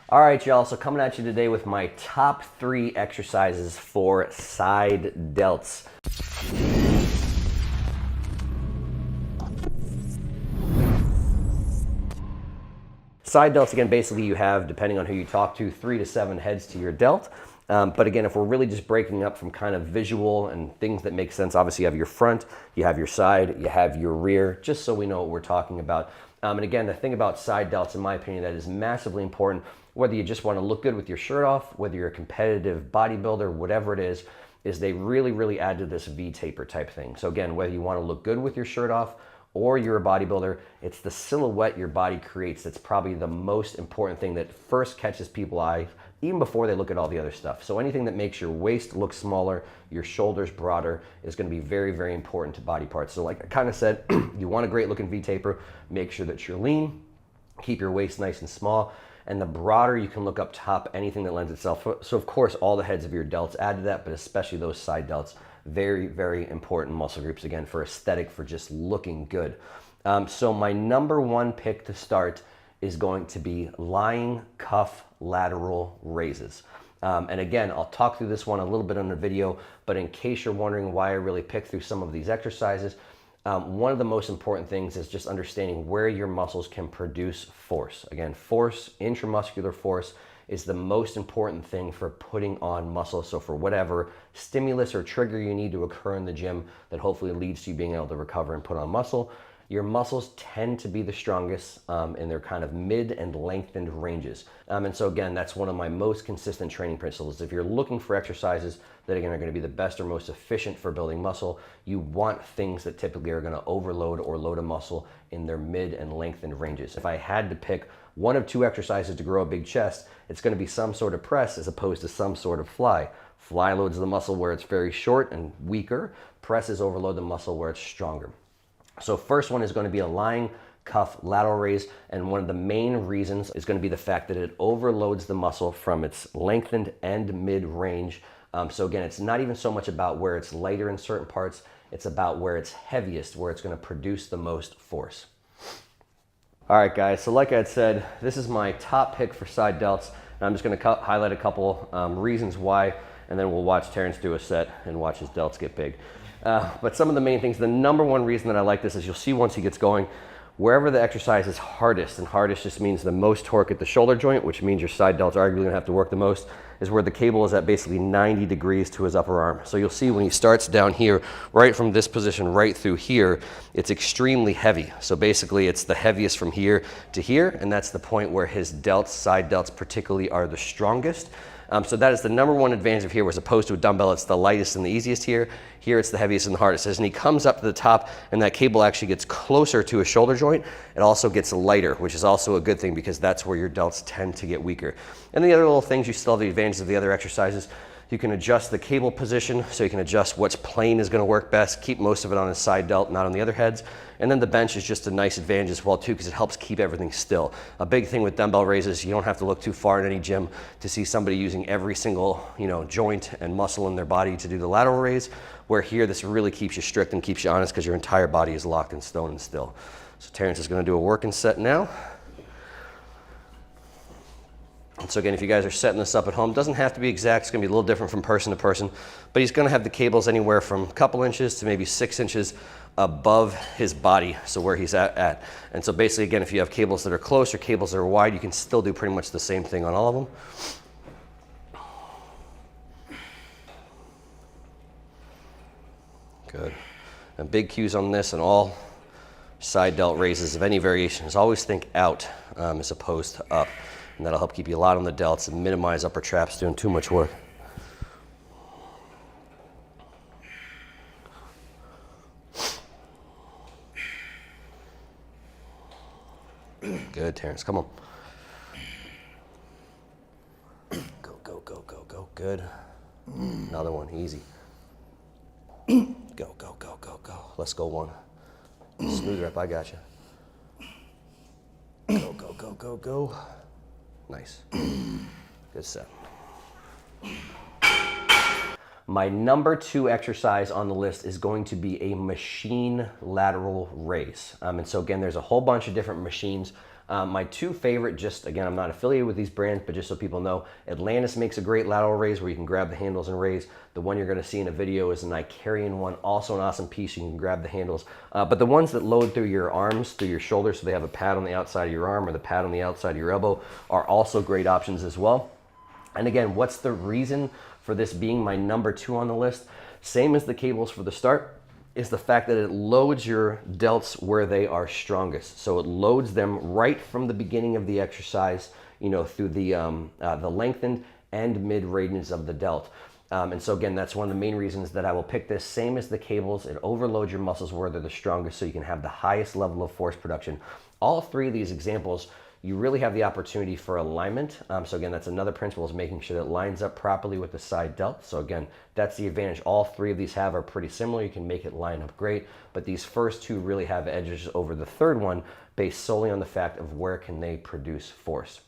All right, y'all, so coming at you today with my top 3 exercises for side delts. Side delts, again, basically you have, depending on who you talk to, 3 to 7 heads to your delt. But again, if we're really just breaking up from kind of visual and things that make sense, obviously you have your front, you have your side, you have your rear, just so we know what we're talking about. And again, the thing about side delts, in my opinion, that is massively important, whether you just want to look good with your shirt off, whether you're a competitive bodybuilder, whatever it is they really, really add to this V-taper type thing. So again, whether you want to look good with your shirt off or you're a bodybuilder, it's the silhouette your body creates that's probably the most important thing that first catches people's eyes, even before they look at all the other stuff. So anything that makes your waist look smaller, your shoulders broader, is going to be very, very important to body parts. So like I kind of said, you want a great looking V-taper, make sure that you're lean, keep your waist nice and small, and the broader you can look up top, anything that lends itself. So of course, all the heads of your delts add to that, but especially those side delts. Very, very important muscle groups, again, for aesthetic, for just looking good. So my number 1 pick to start is going to be lying cuff lateral raises. And again, I'll talk through this one a little bit on the video, but in case you're wondering why I really picked through some of these exercises, one of the most important things is just understanding where your muscles can produce force. Again, force, intramuscular force, is the most important thing for putting on muscle. So for whatever stimulus or trigger you need to occur in the gym that hopefully leads to you being able to recover and put on muscle, your muscles tend to be the strongest in their kind of mid and lengthened ranges. And so again, that's one of my most consistent training principles. If you're looking for exercises that again are going to be the best or most efficient for building muscle, you want things that typically are going to overload or load a muscle in their mid and lengthened ranges. If I had to pick one of 2 exercises to grow a big chest, it's going to be some sort of press as opposed to some sort of fly. Fly loads the muscle where it's very short and weaker. Presses overload the muscle where it's stronger. So first one is going to be a lying cuff lateral raise, and one of the main reasons is going to be the fact that it overloads the muscle from its lengthened and mid range. So again, it's not even so much about where it's lighter in certain parts, it's about where it's heaviest, where it's going to produce the most force. All right, guys, so like I had said, this is my top pick for side delts, and I'm just going to highlight a couple reasons why, and then we'll watch Terrence do a set and watch his delts get big. But some of the main things, the number 1 reason that I like this is you'll see once he gets going, wherever the exercise is hardest, and hardest just means the most torque at the shoulder joint, which means your side delts are arguably going to have to work the most, is where the cable is at basically 90 degrees to his upper arm. So you'll see when he starts down here, right from this position right through here, it's extremely heavy. So basically it's the heaviest from here to here, and that's the point where his delts, side delts particularly, are the strongest. So that is the number 1 advantage of here, as opposed to a dumbbell, it's the lightest and the easiest here. Here it's the heaviest and the hardest. As he comes up to the top and that cable actually gets closer to his shoulder joint, it also gets lighter, which is also a good thing because that's where your delts tend to get weaker. And the other little things, you still have the advantages of the other exercises. You can adjust the cable position, so you can adjust which plane is going to work best, keep most of it on his side delt, not on the other heads. And then the bench is just a nice advantage as well too, because it helps keep everything still. A big thing with dumbbell raises, you don't have to look too far in any gym to see somebody using every single joint and muscle in their body to do the lateral raise, where here this really keeps you strict and keeps you honest because your entire body is locked in stone and still. So Terrence is going to do a working set now. And so again, if you guys are setting this up at home, it doesn't have to be exact, it's going to be a little different from person to person, but he's going to have the cables anywhere from a couple inches to maybe 6 inches above his body, so where he's at. And so basically, again, if you have cables that are close or cables that are wide, you can still do pretty much the same thing on all of them. Good. And big cues on this and all side delt raises of any variation is always think out as opposed to up. And that'll help keep you a lot on the delts and minimize upper traps doing too much work. Good, Terrence, come on. Go, go, go, go, go, good. Another one, easy. Go, go, go, go, go. Let's go 1. Smooth rep, I got you. Go, go, go, go, go. Nice. Good set. My number 2 exercise on the list is going to be a machine lateral raise. And so again, there's a whole bunch of different machines My two favorite, just again, I'm not affiliated with these brands, but just so people know, Atlantis makes a great lateral raise where you can grab the handles and raise. The one you're gonna see in a video is an Icarian one, also an awesome piece. You can grab the handles. But the ones that load through your arms, through your shoulders, so they have a pad on the outside of your arm or the pad on the outside of your elbow, are also great options as well. And again, what's the reason for this being my number 2 on the list? Same as the cables for the start, is the fact that it loads your delts where they are strongest. So it loads them right from the beginning of the exercise, you know, through the lengthened and mid radians of the delt. And so again, that's one of the main reasons that I will pick this. Same as the cables, it overloads your muscles where they're the strongest so you can have the highest level of force production. All three of these examples, you really have the opportunity for alignment. So again, that's another principle, is making sure that it lines up properly with the side delt. So again, that's the advantage all three of these have, are pretty similar. You can make it line up great, but these first two really have edges over the third one based solely on the fact of where can they produce force.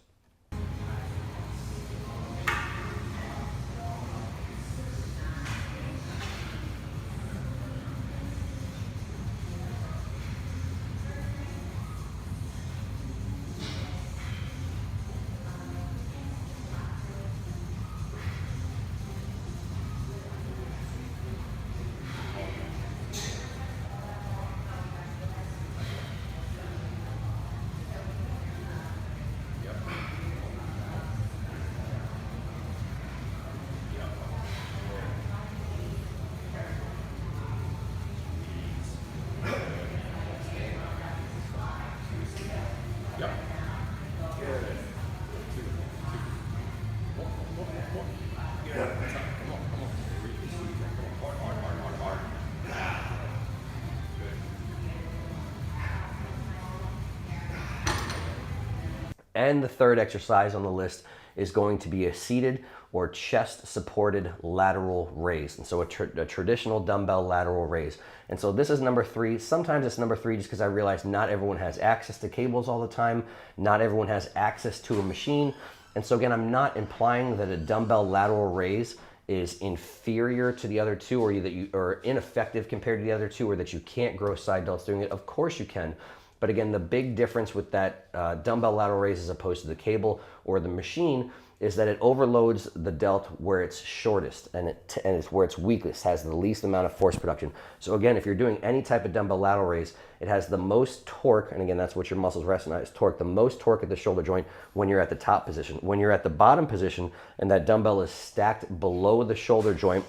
And the third exercise on the list is going to be a seated or chest supported lateral raise. And so a traditional dumbbell lateral raise. And so this is number 3. Sometimes it's number 3 just because I realize not everyone has access to cables all the time. Not everyone has access to a machine. And so again, I'm not implying that a dumbbell lateral raise is inferior to the other two, or that you are ineffective compared to the other two, or that you can't grow side delts doing it. Of course you can. But again, the big difference with that dumbbell lateral raise as opposed to the cable or the machine is that it overloads the delt where it's shortest, and it's where it's weakest, has the least amount of force production. So again, if you're doing any type of dumbbell lateral raise, it has the most torque, and again, that's what your muscles rest on, is torque, the most torque at the shoulder joint when you're at the top position. When you're at the bottom position and that dumbbell is stacked below the shoulder joint,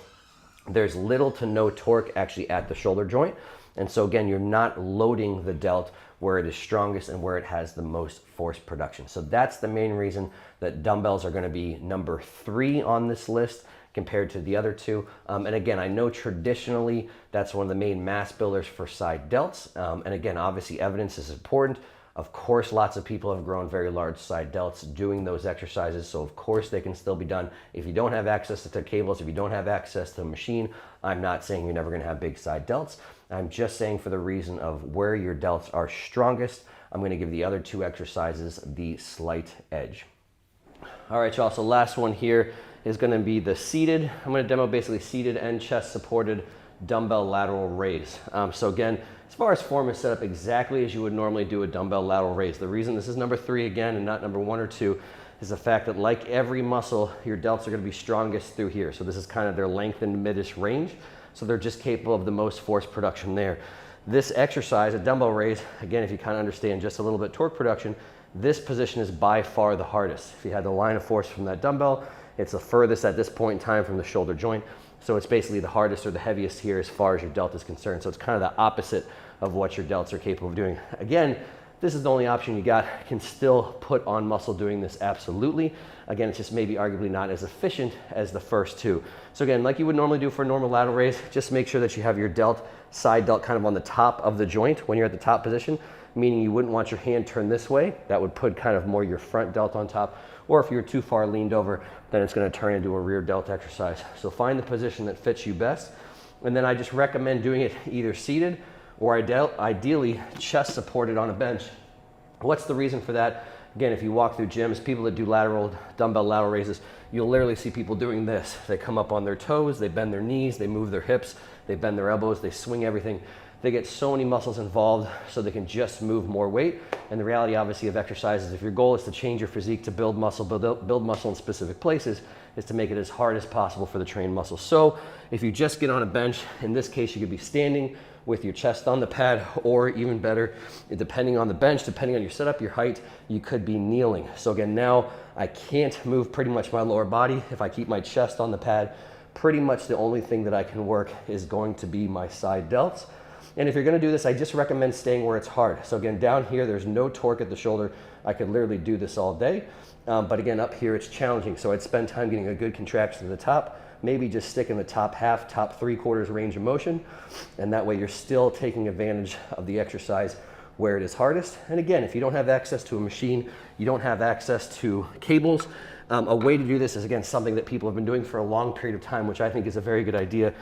there's little to no torque actually at the shoulder joint. And so again, you're not loading the delt where it is strongest and where it has the most force production. So that's the main reason that dumbbells are gonna be number 3 on this list compared to the other two. And again, I know traditionally that's one of the main mass builders for side delts. And again, obviously evidence is important. Of course, lots of people have grown very large side delts doing those exercises. So of course they can still be done. If you don't have access to cables, if you don't have access to a machine, I'm not saying you're never gonna have big side delts. I'm just saying for the reason of where your delts are strongest, I'm gonna give the other two exercises the slight edge. All right, y'all, so last one here is gonna be the seated. I'm gonna demo basically seated and chest supported dumbbell lateral raise. So again, as far as form is set up exactly as you would normally do a dumbbell lateral raise. The reason this is number 3 again and not number 1 or 2 is the fact that like every muscle, your delts are gonna be strongest through here. So this is kind of their lengthened midish range. So they're just capable of the most force production there. This exercise, a dumbbell raise, again, if you kind of understand just a little bit torque production, this position is by far the hardest. If you had the line of force from that dumbbell, it's the furthest at this point in time from the shoulder joint. So it's basically the hardest or the heaviest here as far as your delt is concerned. So it's kind of the opposite of what your delts are capable of doing. Again, this is the only option you got. You can still put on muscle doing this, absolutely. Again, it's just maybe arguably not as efficient as the first two. So again, like you would normally do for a normal lateral raise, just make sure that you have your delt, side delt kind of on the top of the joint when you're at the top position, meaning you wouldn't want your hand turned this way. That would put kind of more your front delt on top. Or if you're too far leaned over, then it's gonna turn into a rear delt exercise. So find the position that fits you best. And then I just recommend doing it either seated or ideally chest supported on a bench. What's the reason for that? Again, if you walk through gyms, people that do dumbbell lateral raises, you'll literally see people doing this. They come up on their toes, they bend their knees, they move their hips, they bend their elbows, they swing everything. they get so many muscles involved so they can just move more weight. And the reality, obviously, of exercise is if your goal is to change your physique, to build muscle, build muscle in specific places, is to make it as hard as possible for the trained muscle. So if you just get on a bench, in this case, you could be standing with your chest on the pad, or even better, depending on the bench, depending on your setup, your height, you could be kneeling. So again, now I can't move pretty much my lower body. If I keep my chest on the pad, pretty much the only thing that I can work is going to be my side delts. And if you're gonna do this, I just recommend staying where it's hard. So again, down here, there's no torque at the shoulder. I could literally do this all day. But again, up here, it's challenging. So I'd spend time getting a good contraction to the top, maybe just stick in the top half, top 3/4 range of motion. And that way you're still taking advantage of the exercise where it is hardest. And again, if you don't have access to a machine, you don't have access to cables, a way to do this is, again, something that people have been doing for a long period of time, which I think is a very good idea,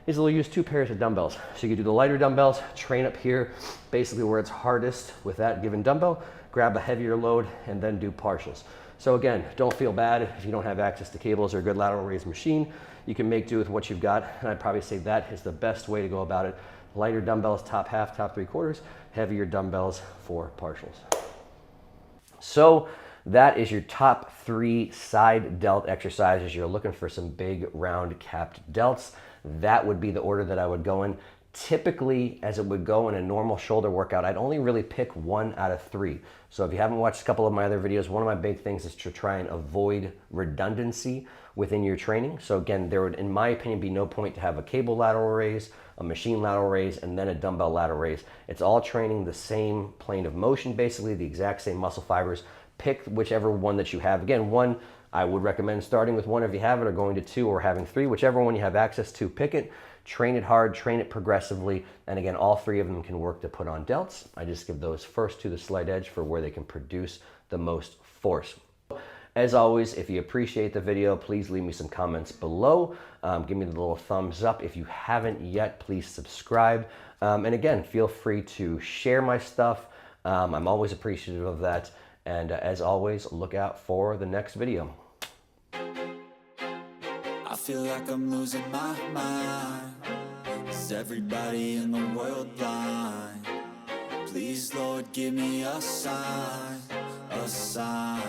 is they'll use 2 pairs of dumbbells. So you can do the lighter dumbbells, train up here, basically where it's hardest with that given dumbbell, grab a heavier load, and then do partials. So again, don't feel bad if you don't have access to cables or a good lateral raise machine. You can make do with what you've got, and I'd probably say that is the best way to go about it. Lighter dumbbells, top half, top 3/4, heavier dumbbells for partials. So that is your top 3 side delt exercises. You're looking for some big round capped delts. That would be the order that I would go in. Typically, as it would go in a normal shoulder workout, I'd only really pick 1 out of 3. So if you haven't watched a couple of my other videos, one of my big things is to try and avoid redundancy within your training. So again, there would, in my opinion, be no point to have a cable lateral raise, a machine lateral raise, and then a dumbbell lateral raise. It's all training the same plane of motion, basically the exact same muscle fibers. Pick whichever one that you have. Again, 1, I would recommend starting with 1 if you have it, or going to 2, or having 3. Whichever one you have access to, pick it. Train it hard, train it progressively, and again, all 3 of them can work to put on delts. I just give those first 2 the slight edge for where they can produce the most force. As always, if you appreciate the video, please leave me some comments below. Give me the little thumbs up. If you haven't yet, please subscribe. And again, feel free to share my stuff. I'm always appreciative of that. And as always, look out for the next video. I feel like I'm losing my mind. Is everybody in the world blind? Please, Lord, give me a sign, a sign.